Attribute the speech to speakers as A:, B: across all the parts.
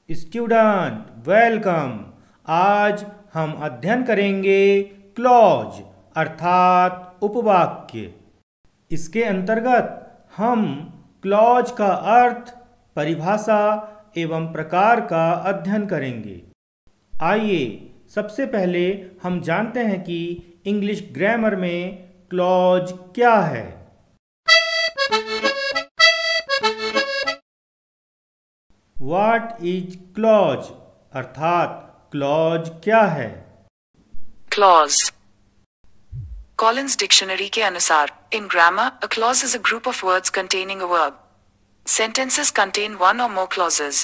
A: Student welcome. आज हम अध्ययन करेंगे क्लॉज अर्थात उपवाक्य। इसके अंतर्गत हम क्लॉज का अर्थ, परिभाषा एवं प्रकार का अध्ययन करेंगे। आइए सबसे पहले हम जानते हैं कि इंग्लिश ग्रामर में क्लॉज क्या है। व्हाट इज क्लॉज अर्थात क्लॉज क्या है।
B: Clause. Collins Dictionary के अनुसार, in grammar, a clause is a group of words containing a verb. Sentences contain one or more clauses.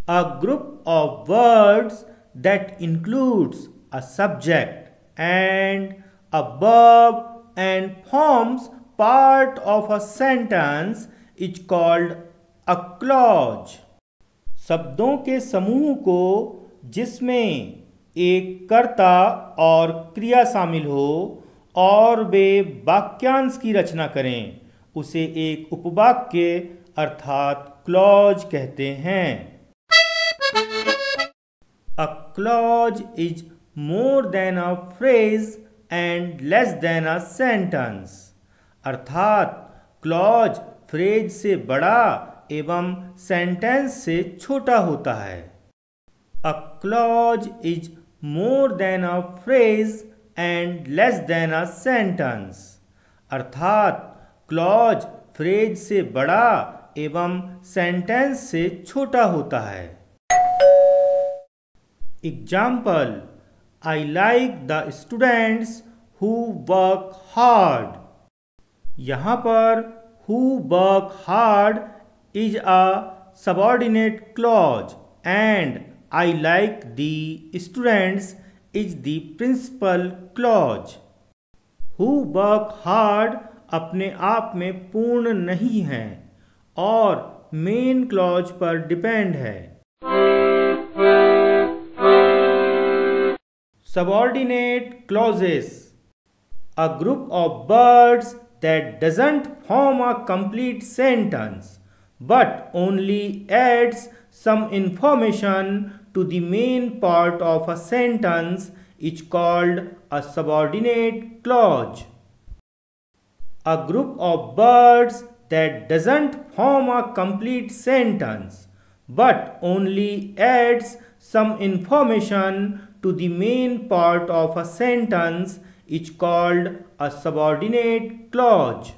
A: A group of words that includes a subject and a verb and forms part of a sentence is called a clause. शब्दों के समूह को जिसमें एक कर्ता और क्रिया शामिल हो और वे वाक्यांश की रचना करें, उसे एक उपवाक्य अर्थात क्लॉज कहते हैं। A clause is more than a phrase and less than a sentence. अर्थात क्लॉज फ्रेज से बड़ा एवं सेंटेंस से छोटा होता है। A clause is more than a phrase and less than a sentence. अर्थात क्लॉज फ्रेज से बड़ा एवं सेंटेंस से छोटा होता है। Example: I like the students who work hard. यहाँ पर who work hard is a subordinate clause and I like the students is the principal clause. Who work hard अपने आप में पूर्ण नहीं है और मेन क्लॉज पर डिपेंड है। Subordinate clauses. A group of words that doesn't form a complete sentence but only adds some information to the main part of a sentence is called a subordinate clause. A group of words that doesn't form a complete sentence but only adds some information to the main part of a sentence is called a subordinate clause.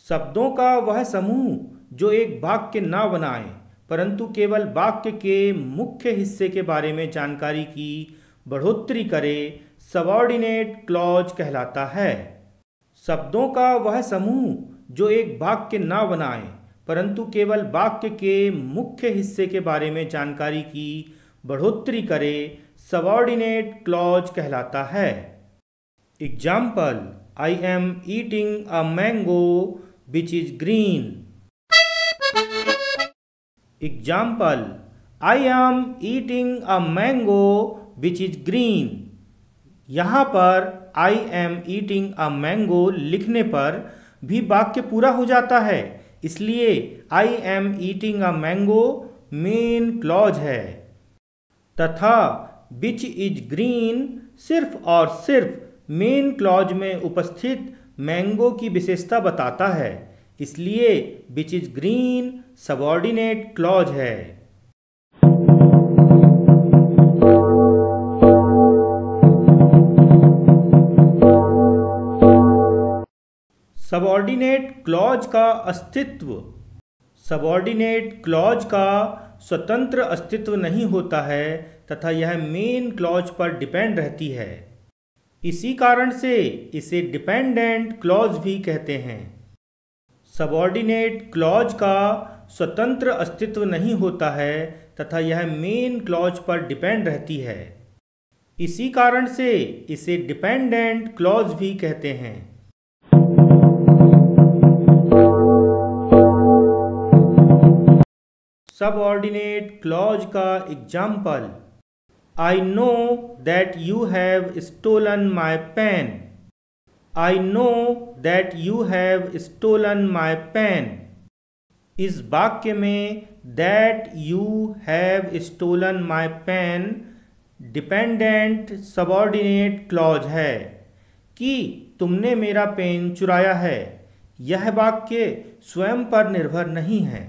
A: शब्दों का वह समूह जो एक वाक्य ना बनाए परंतु केवल वाक्य के मुख्य हिस्से के बारे में जानकारी की बढ़ोतरी करे, सबऑर्डिनेट क्लॉज कहलाता है। शब्दों का वह समूह जो एक वाक्य ना बनाए परंतु केवल वाक्य के मुख्य हिस्से के बारे में जानकारी की बढ़ोतरी करे, सबऑर्डिनेट क्लॉज कहलाता है। Example: I am eating a mango which is green. Example: I am eating a mango which is green. यहाँ पर I am eating a mango लिखने पर भी वाक्य पूरा हो जाता है, इसलिए I am eating a mango main clause है तथा which is green सिर्फ और सिर्फ मेन क्लॉज में उपस्थित मैंगो की विशेषता बताता है, इसलिए which is green subordinate clause है। सबऑर्डिनेट क्लॉज का अस्तित्व। सबऑर्डिनेट क्लॉज का स्वतंत्र अस्तित्व नहीं होता है तथा यह मेन क्लॉज पर डिपेंड रहती है। इसी कारण से इसे डिपेंडेंट क्लॉज भी कहते हैं। सबऑर्डिनेट क्लॉज का स्वतंत्र अस्तित्व नहीं होता है तथा यह मेन क्लॉज पर डिपेंड रहती है। इसी कारण से इसे डिपेंडेंट क्लॉज भी कहते हैं। सबऑर्डिनेट क्लॉज का example: I know that you have stolen my pen. I know that you have stolen my pen. इस वाक्य में that you have stolen my pen dependent subordinate clause है कि तुमने मेरा पेन चुराया है। यह वाक्य स्वयं पर निर्भर नहीं है।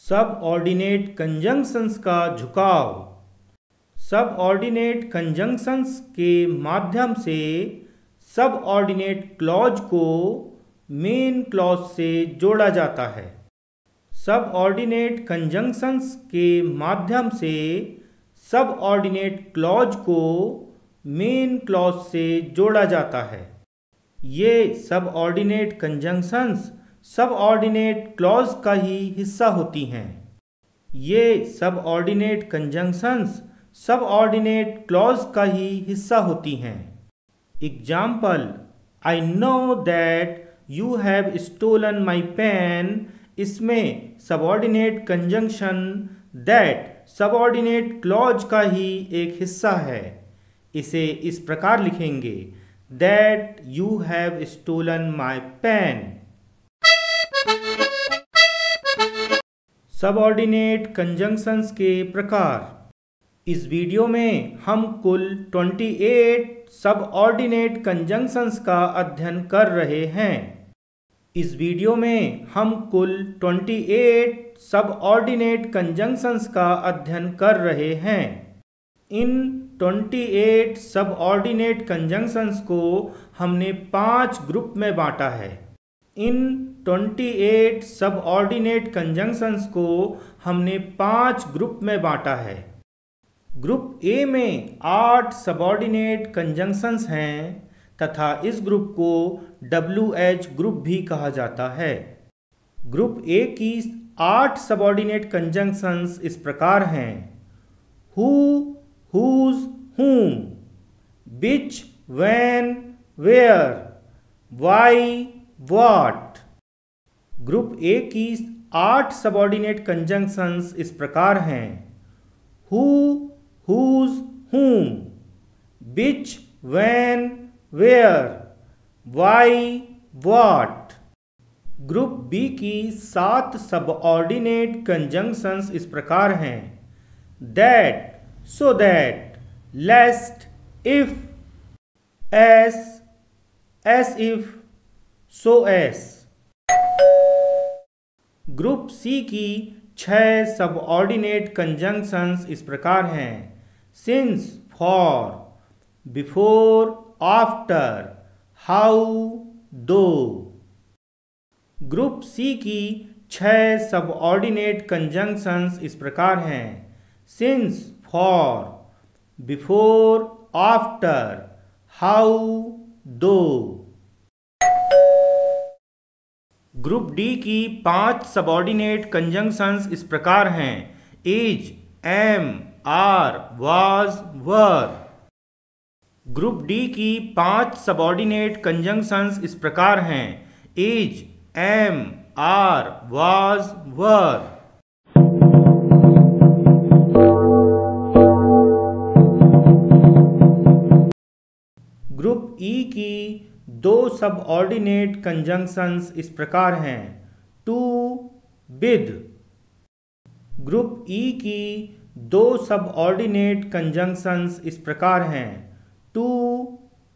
A: सबऑर्डिनेट कंजंक्शंस का झुकाव। सबऑर्डिनेट कंजंक्शंस के माध्यम से सबऑर्डिनेट क्लॉज को मेन क्लॉज से जोड़ा जाता है। सबऑर्डिनेट कंजंक्शंस के माध्यम से सबऑर्डिनेट क्लॉज को मेन क्लॉज से जोड़ा जाता है। ये सबऑर्डिनेट कंजंक्शंस सबऑर्डिनेट क्लॉज का ही हिस्सा होती हैं। ये सबऑर्डिनेट कंजंक्शंस सबऑर्डिनेट क्लॉज का ही हिस्सा होती हैं। Example, I know that you have stolen my pen. इसमें subordinate conjunction that subordinate clause का ही एक हिस्सा है। इसे इस प्रकार लिखेंगे, that you have stolen my pen. Subordinate conjunctions के प्रकार। इस वीडियो में हम कुल 28 सबऑर्डिनेट कंजंक्शंस का अध्ययन कर रहे हैं। इस वीडियो में हम कुल 28 सबऑर्डिनेट कंजंक्शंस का अध्ययन कर रहे हैं। इन 28 सबऑर्डिनेट कंजंक्शंस को हमने 5 ग्रुप में बांटा है। इन 28 सबऑर्डिनेट कंजंक्शंस को हमने 5 ग्रुप में बांटा है। ग्रुप ए में 8 सबऑर्डिनेट कंजंक्शंस हैं तथा इस ग्रुप को WH ग्रुप भी कहा जाता है। ग्रुप ए की 8 सबऑर्डिनेट कंजंक्शंस इस प्रकार हैं, who, whose, whom, which, when, where, why, what। Group A की 8 सबऑर्डिनेट कंजंक्शंस इस प्रकार हैं, who, whose, whom, which, when, where, why, what। Group B की 7 सबऑर्डिनेट कंजंक्शंस इस प्रकार हैं, that, so that, lest, if, as if, so as। Group C की 6 subordinate conjunctions इस प्रकार हैं, since, for, before, after, how, though. Group C की 6 subordinate conjunctions इस प्रकार हैं, since, for, before, after, how, though. Group D की 5 subordinate conjunctions इस प्रकार हैं, is, am, are, was, were. Group D की 5 सबऑर्डिनेट कंजंक्शंस इस प्रकार हैं, is, am, are, was, were. Group E की 2 सबऑर्डिनेट कंजंक्शंस इस प्रकार हैं, टू, विद। ग्रुप ई की 2 सबऑर्डिनेट कंजंक्शंस इस प्रकार हैं, to,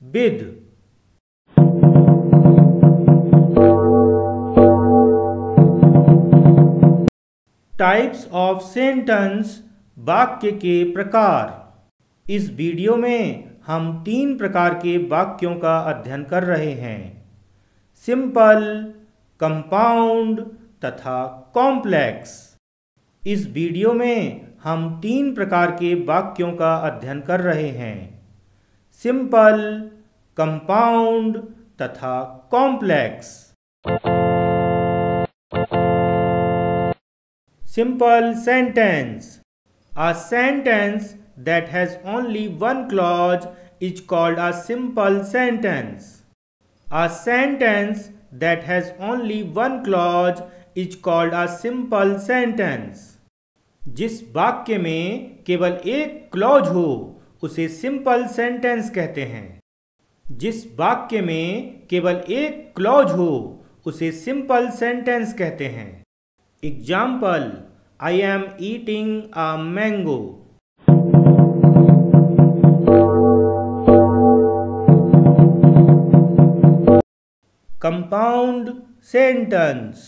A: with. Types of sentence, वाक्य के प्रकार। इस वीडियो में हम 3 प्रकार के वाक्यों का अध्ययन कर रहे हैं, सिंपल, कंपाउंड तथा कॉम्प्लेक्स। इस वीडियो में हम 3 प्रकार के वाक्यों का अध्ययन कर रहे हैं, सिंपल, कंपाउंड तथा complex. Simple sentence. A sentence that has only one clause is called a simple sentence. A sentence that has only one clause is called a simple sentence. जिस वाक्य में केवल एक क्लॉज हो उसे सिंपल सेंटेंस कहते हैं। जिस वाक्य में केवल एक क्लॉज हो उसे सिंपल सेंटेंस कहते हैं। Example, I am eating a mango. Compound sentence.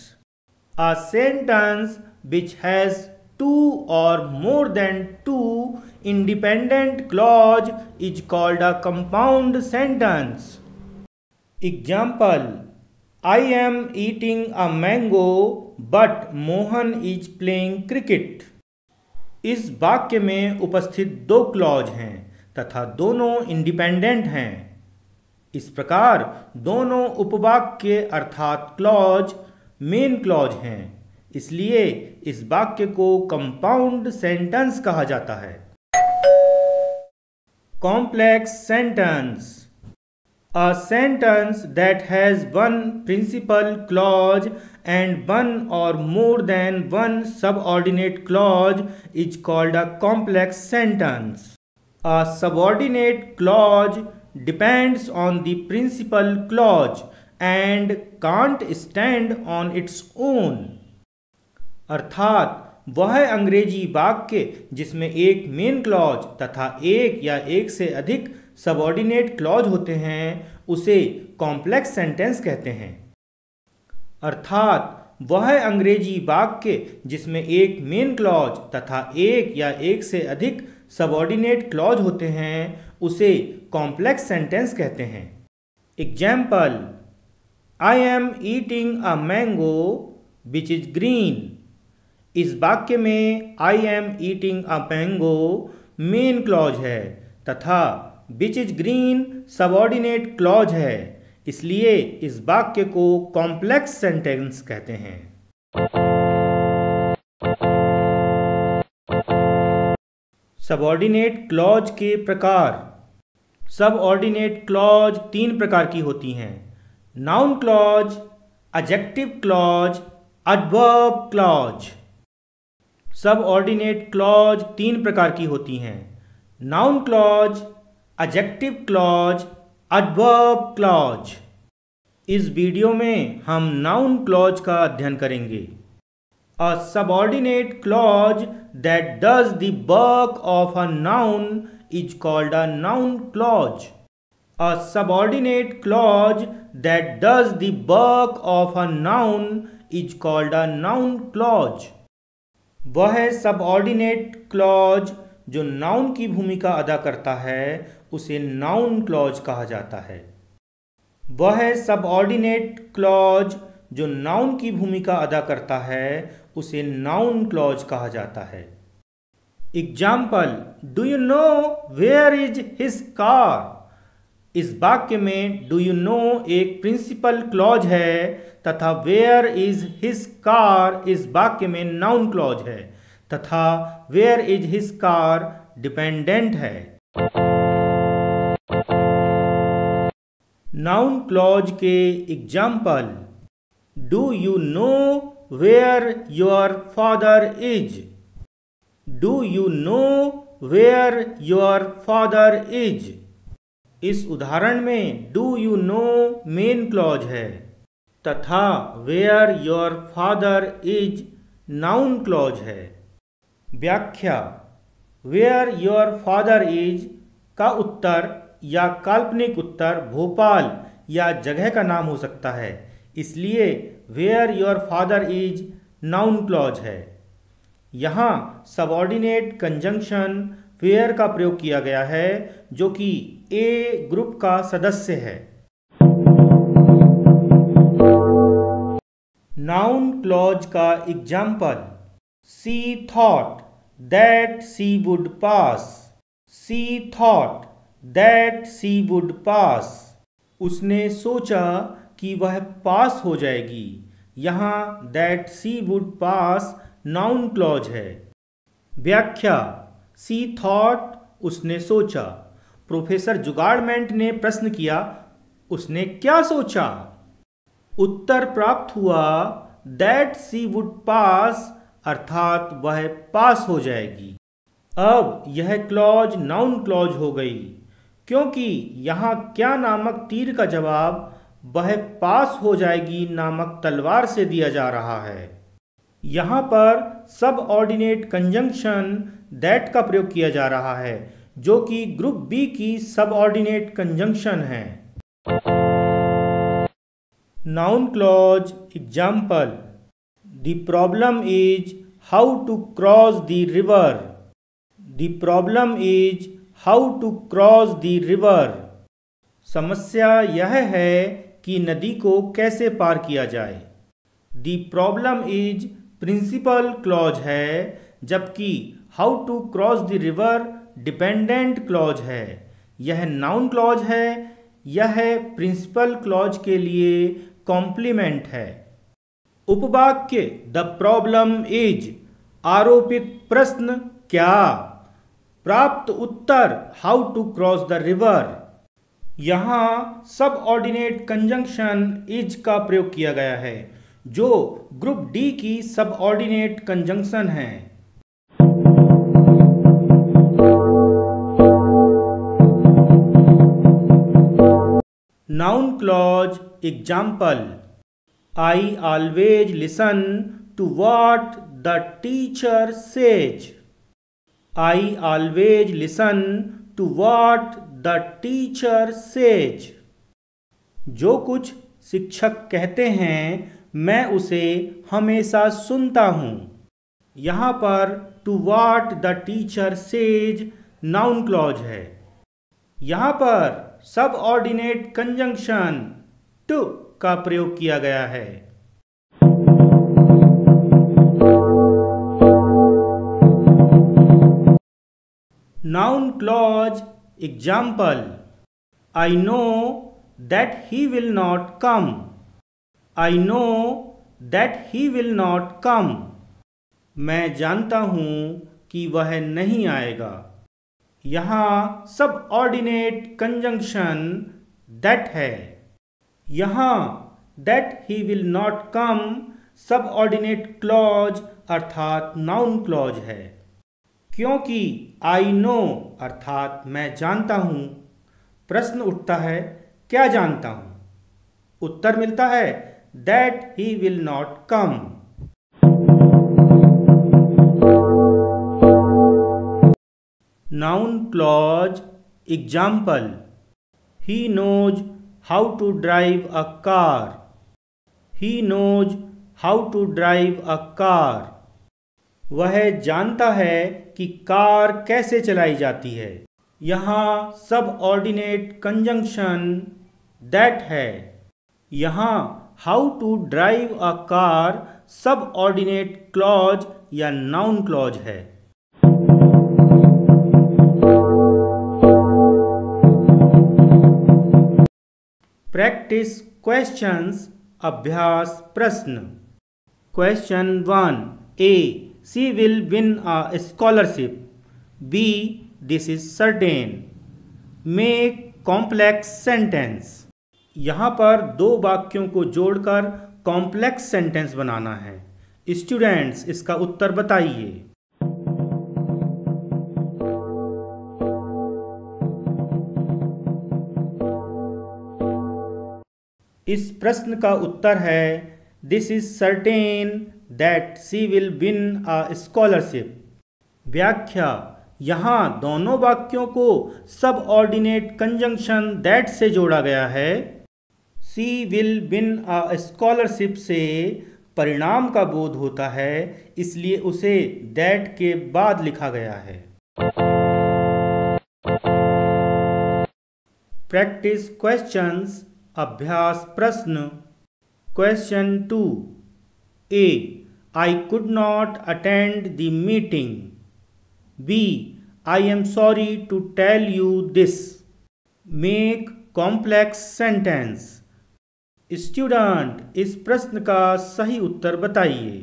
A: A sentence which has two or more than two independent clause is called a compound sentence. Example, I am eating a mango but Mohan is playing cricket. इस वाक्य में उपस्थित दो clause हैं तथा दोनों independent हैं। इस प्रकार दोनों उपवाक्य अर्थात क्लॉज मेन क्लॉज हैं, इसलिए इस वाक्य को कंपाउंड सेंटेंस कहा जाता है। Complex sentence, a sentence that has one principal clause and one or more than one subordinate clause is called a complex sentence. A subordinate clause depends on the principal clause and can't stand on its own। अर्थात वह अंग्रेजी वाक्य जिसमें एक main clause तथा एक या एक से अधिक सबऑर्डिनेट क्लॉज होते हैं उसे कॉम्प्लेक्स सेंटेंस कहते हैं। अर्थात वह अंग्रेजी वाक्य जिसमें एक मेन क्लॉज तथा एक या एक से अधिक सबऑर्डिनेट क्लॉज होते हैं उसे कॉम्प्लेक्स सेंटेंस कहते हैं। Example, I am eating a mango which is green. इस वाक्य में I am eating a mango main clause है तथा which is green subordinate clause है, इसलिए इस वाक्य को कॉम्प्लेक्स सेंटेंस कहते हैं। सबऑर्डिनेट क्लॉज के प्रकार। सबऑर्डिनेट क्लॉज तीन प्रकार की होती हैं: noun clause, adjective clause, adverb clause. Subordinate clause तीन प्रकार की होती हैं: noun clause, adjective clause, adverb clause. इस वीडियो में हम नाउन क्लॉज का अध्ययन करेंगे। A subordinate clause that does the work of a noun is called a noun clause. A subordinate clause that does the work of a noun is called a noun clause. वह subordinate clause जो noun की भूमिका अदा करता है उसे noun clause कहा जाता है। वह सबऑर्डिनेट क्लॉज जो नाउन की भूमिका अदा करता है उसे नाउन क्लॉज कहा जाता है। Example, do you know where is his car. इस वाक्य में डू यू नो एक प्रिंसिपल क्लॉज है तथा वेयर इज हिज कार इस वाक्य में नाउन क्लॉज है तथा where is his car dependent है। नाउन क्लॉज के example, do you know where your father is. Do you know where your father is. इस उदाहरण में do you know main clause है तथा where your father is noun clause है। व्याख्या, where your father is का उत्तर या काल्पनिक उत्तर भोपाल या जगह का नाम हो सकता है, इसलिए where your father is noun clause है। यहाँ सबऑर्डिनेट कंजंक्शन वेयर का प्रयोग किया गया है जो कि ए ग्रुप का सदस्य है। नाउन क्लॉज का example, she thought that she would pass. She thought that she would pass. उसने सोचा कि वह पास हो जाएगी। यहाँ that she would pass noun clause है। व्याख्या, सी थॉट उसने सोचा। प्रोफेसर जुगाड़मेंट ने प्रश्न किया, उसने क्या सोचा? उत्तर प्राप्त हुआ दैट सी वुड पास, अर्थात वह पास हो जाएगी। अब यह क्लॉज नाउन क्लॉज हो गई क्योंकि यहाँ क्या नामक तीर का जवाब वह पास हो जाएगी नामक तलवार से दिया जा रहा है। यहाँ पर सबऑर्डिनेट कंजंक्शन दैट का प्रयोग किया जा रहा है, जो कि ग्रुप बी की सबऑर्डिनेट कंजंक्शन है। Noun clause example, the problem is how to cross the river. The problem is how to cross the river. समस्या यह है कि नदी को कैसे पार किया जाए। The problem is principal clause है, जबकि how to cross the river dependent clause है। यह नाउन क्लॉज है, यह प्रिंसिपल क्लॉज के लिए कॉम्प्लीमेंट है। उपवाक्य द प्रॉब्लम इज, आरोपित प्रश्न क्या, प्राप्त उत्तर how to cross the river. यहाँ सबऑर्डिनेट कंजंक्शन इज का प्रयोग किया गया है, जो ग्रुप डी की सबऑर्डिनेट कंजंक्शन है। Noun clause example, I always listen to what the teacher says. I always listen to what the teacher says. जो कुछ शिक्षक कहते हैं मैं उसे हमेशा सुनता हूँ। यहाँ पर to what the teacher says noun clause है। यहाँ पर सबऑर्डिनेट कंजंक्शन टू का प्रयोग किया गया है। Noun clause example, I no that he will not come. I know that he will not come. मैं जानता हूँ कि वह नहीं आएगा। यहाँ सबऑर्डिनेट कंजंक्शन that है। यहाँ that he will not come subordinate clause अर्थात नाउन क्लॉज है। क्योंकि I know अर्थात मैं जानता हूँ, प्रश्न उठता है क्या जानता हूं। उत्तर मिलता है that he will not come. Noun clause example, he knows how to drive a car. He knows how to drive a car. वह जानता है कि कार कैसे चलाई जाती है। यहाँ सबऑर्डिनेट कंजंक्शन दैट है। यहाँ how to drive a car subordinate clause या नाउन क्लॉज है। प्रैक्टिस क्वेश्चंस, अभ्यास प्रश्न। Question 1, A, she will win a scholarship. B, this is certain. Make complex sentence. यहाँ पर दो वाक्यों को जोड़कर कॉम्प्लेक्स सेंटेंस बनाना है। स्टूडेंट्स इसका उत्तर बताइए। इस प्रश्न का उत्तर है this is certain that she will win a scholarship. व्याख्या, यहाँ दोनों वाक्यों को सबऑर्डिनेट कंजंक्शन दैट से जोड़ा गया है। She will win a scholarship से परिणाम का बोध होता है, इसलिए उसे दैट के बाद लिखा गया है। प्रैक्टिस क्वेश्चंस, अभ्यास प्रश्न। Question 2, A, I could not attend the meeting. B, I am sorry to tell you this. Make complex sentence. Student इस प्रश्न का सही उत्तर बताइए।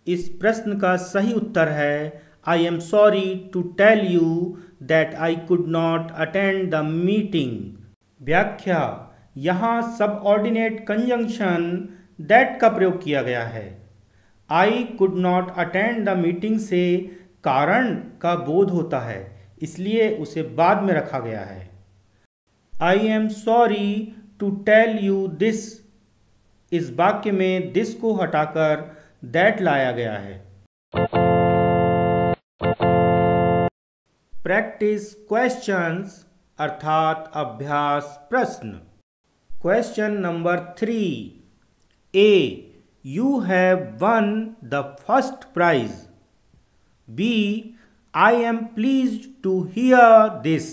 A: इस प्रश्न का सही उत्तर है I am sorry to tell you that I could not attend the meeting. व्याख्या, यहाँ सबऑर्डिनेट कंजंक्शन दैट का प्रयोग किया गया है। I could not attend the meeting से कारण का बोध होता है, इसलिए उसे बाद में रखा गया है। I am sorry to tell you this, इस वाक्य में दिस को हटाकर दैट लाया गया है। प्रैक्टिस क्वेश्चंस अर्थात अभ्यास प्रश्न। Question number 3 A, you have won the first prize. B, I am pleased to hear this.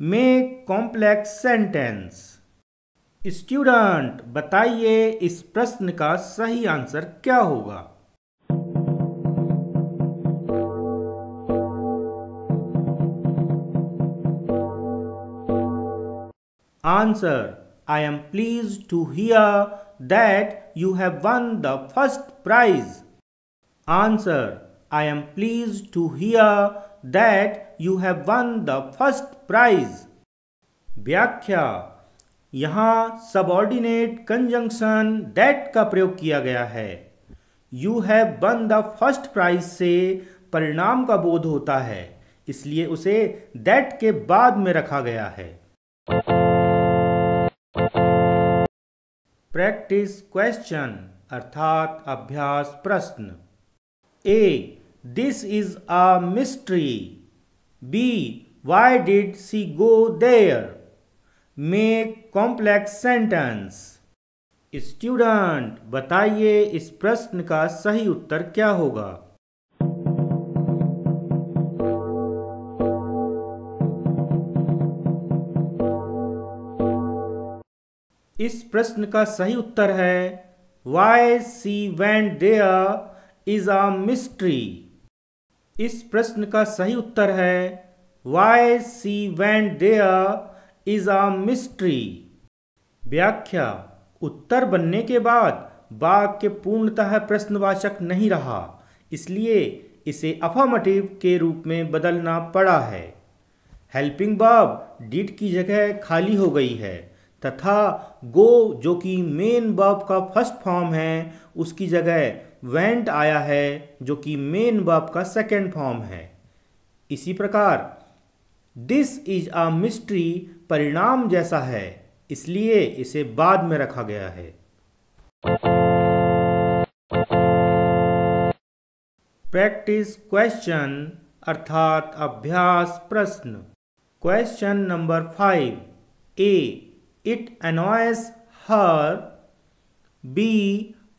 A: Make complex sentence. Student, बताइए इस प्रश्न का सही आंसर क्या होगा? Answer, I am pleased to hear that you have won the first prize. Answer, I am pleased to hear that you have won the first prize. व्याख्या, यहाँ subordinate conjunction that का प्रयोग किया गया है। You have won the first prize से परिणाम का बोध होता है, इसलिए उसे दैट के बाद में रखा गया है। प्रैक्टिस क्वेश्चन अर्थात अभ्यास प्रश्न। A, this is a mystery. B, why did she go there. Make complex sentence. Student, बताइए इस प्रश्न का सही उत्तर क्या होगा? इस प्रश्न का सही उत्तर है Why she went there is a mystery। इस प्रश्न का सही उत्तर है Why she went there is a mystery। व्याख्या, उत्तर बनने के बाद वाक्य पूर्णतः प्रश्नवाचक नहीं रहा, इसलिए इसे अफर्मेटिव के रूप में बदलना पड़ा है। हेल्पिंग वर्ब डिड की जगह खाली हो गई है तथा गो जो कि मेन वर्ब का फर्स्ट फॉर्म है उसकी जगह वेंट आया है जो कि मेन वर्ब का सेकेंड फॉर्म है। इसी प्रकार दिस इज अ मिस्ट्री परिणाम जैसा है, इसलिए इसे बाद में रखा गया है। प्रैक्टिस क्वेश्चन अर्थात अभ्यास प्रश्न। Question number 5 A, it annoys her। B,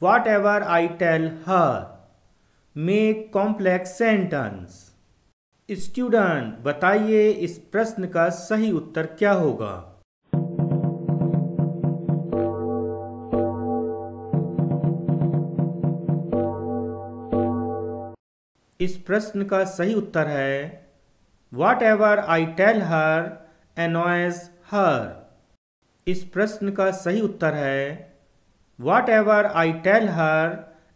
A: whatever I tell her। Make complex sentence। Student, बताइए इस प्रश्न का सही उत्तर क्या होगा? इस प्रश्न का सही उत्तर है Whatever I tell her annoys her। इस प्रश्न का सही उत्तर है Whatever I tell her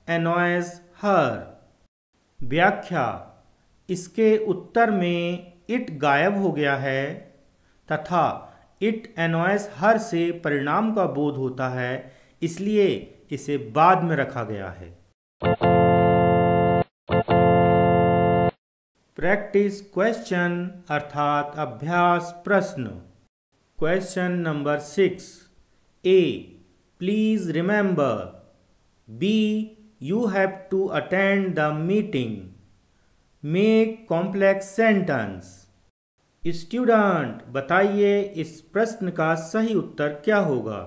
A: annoys her। व्याख्या, इसके उत्तर में इट गायब हो गया है तथा इट annoys her से परिणाम का बोध होता है, इसलिए इसे बाद में रखा गया है। प्रैक्टिस क्वेश्चन अर्थात अभ्यास प्रश्न। Question number 6 A, please remember. B, you have to attend the meeting. Make complex sentence. Student, बताइए इस प्रश्न का सही उत्तर क्या होगा?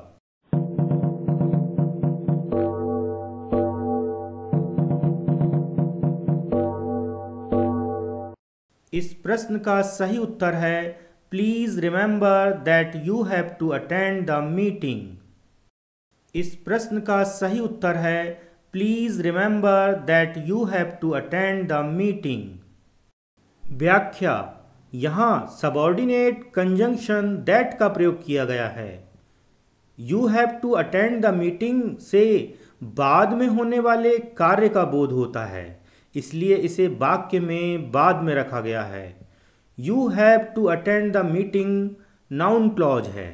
A: इस प्रश्न का सही उत्तर है please remember that you have to attend the meeting. इस प्रश्न का सही उत्तर है please remember that you have to attend the meeting. व्याख्या, यहाँ सबऑर्डिनेट कंजंक्शन दैट का प्रयोग किया गया है। You have to attend the meeting से बाद में होने वाले कार्य का बोध होता है, इसलिए इसे वाक्य में बाद में रखा गया है। You have to attend the meeting noun clause है।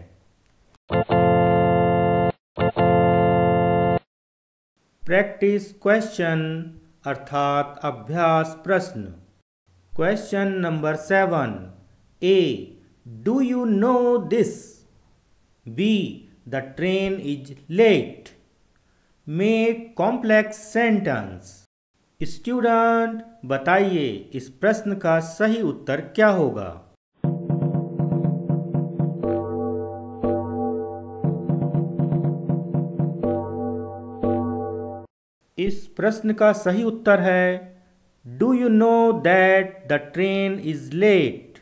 A: प्रैक्टिस क्वेश्चन अर्थात अभ्यास प्रश्न। Question number 7। A, do you know this? B, the train is late. Make complex sentence. Student बताइए इस प्रश्न का सही उत्तर क्या होगा? इस प्रश्न का सही उत्तर है do you know that the train is late.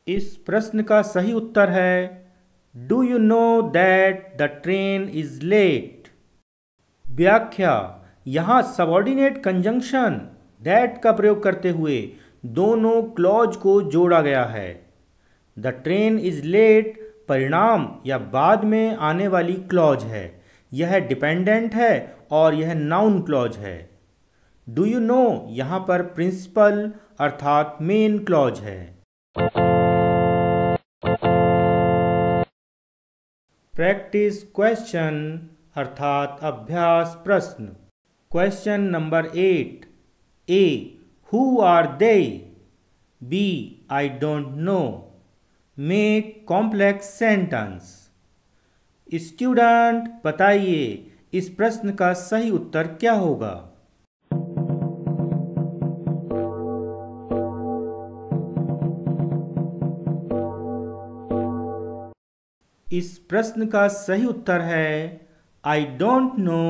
A: इस प्रश्न का सही उत्तर है do you know that the train is late. व्याख्या। यहाँ सबऑर्डिनेट कंजंक्शन दैट का प्रयोग करते हुए दोनों क्लॉज को जोड़ा गया है। द ट्रेन इज लेट परिणाम या बाद में आने वाली क्लॉज है। यह डिपेंडेंट है और यह नाउन क्लॉज है। डू यू नो यहाँ पर प्रिंसिपल अर्थात मेन क्लॉज है। प्रैक्टिस क्वेश्चन अर्थात अभ्यास प्रश्न। Question number 8। A, who are they? B, I don't know. Make complex sentence. Student बताइए इस प्रश्न का सही उत्तर क्या होगा? इस प्रश्न का सही उत्तर है I don't know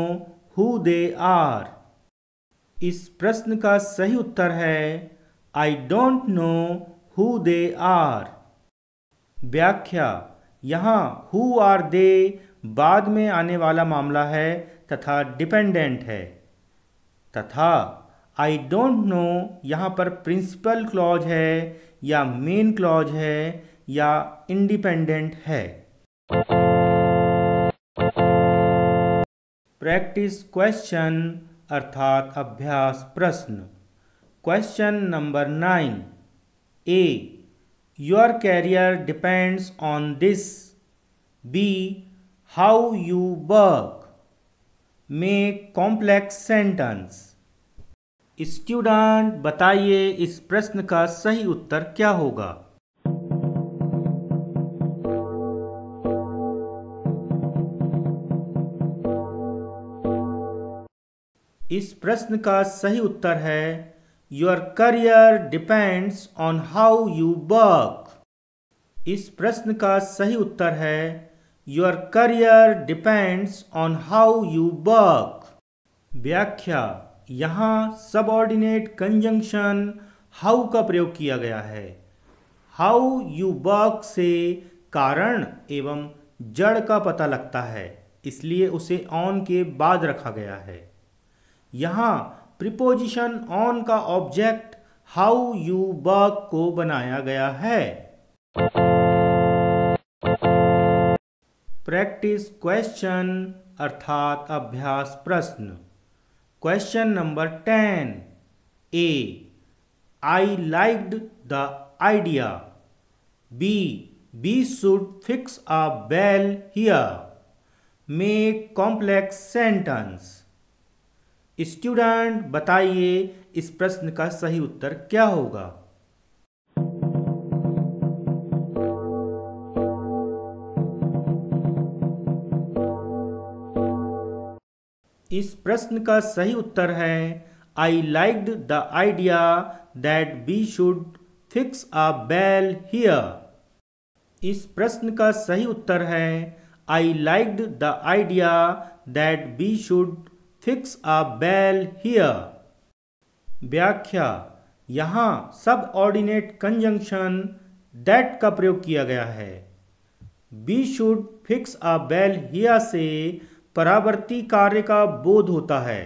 A: who they are. इस प्रश्न का सही उत्तर है I don't know who they are. व्याख्या। यहाँ हु आर दे बाद में आने वाला मामला है तथा डिपेंडेंट है तथा आई डोंट नो यहाँ पर प्रिंसिपल क्लॉज है या मेन क्लॉज है या इंडिपेंडेंट है। प्रैक्टिस क्वेश्चन अर्थात अभ्यास प्रश्न। Question number 9। A, your career depends on this. B, how you work. Make complex sentence. Student बताइए इस प्रश्न का सही उत्तर क्या होगा? इस प्रश्न का सही उत्तर है your career depends on how you work. इस प्रश्न का सही उत्तर है your career depends on how you work. व्याख्या। यहाँ सबऑर्डिनेट कंजंक्शन हाउ का प्रयोग किया गया है। हाउ यू वर्क से कारण एवं जड़ का पता लगता है, इसलिए उसे ऑन के बाद रखा गया है। यहाँ प्रीपोजिशन ऑन का ऑब्जेक्ट हाउ यू वर्क को बनाया गया है। प्रैक्टिस क्वेश्चन अर्थात अभ्यास प्रश्न। Question number 10। A, I liked the idea. B, we should fix a bell here. Make complex sentence. Student बताइए इस प्रश्न का सही उत्तर क्या होगा? इस प्रश्न का सही उत्तर है I liked the idea that we should fix a bell here. इस प्रश्न का सही उत्तर है I liked the idea that we should fix a bell here. व्याख्या। यहाँ सब ऑर्डिनेट कंजंक्शन दैट का प्रयोग किया गया है। We should fix a bell here से परावर्ती कार्य का बोध होता है,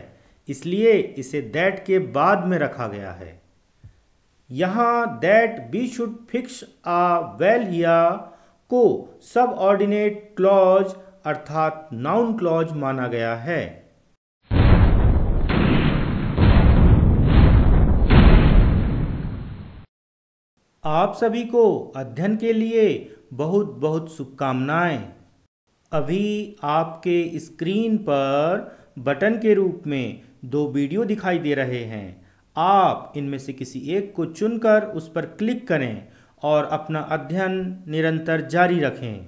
A: इसलिए इसे दैट के बाद में रखा गया है। यहाँ that we should fix a bell here को सब ऑर्डिनेट क्लॉज अर्थात नाउन क्लॉज माना गया है। आप सभी को अध्ययन के लिए बहुत बहुत शुभकामनाएं। अभी आपके स्क्रीन पर बटन के रूप में 2 वीडियो दिखाई दे रहे हैं। आप इनमें से किसी एक को चुनकर उस पर क्लिक करें और अपना अध्ययन निरंतर जारी रखें।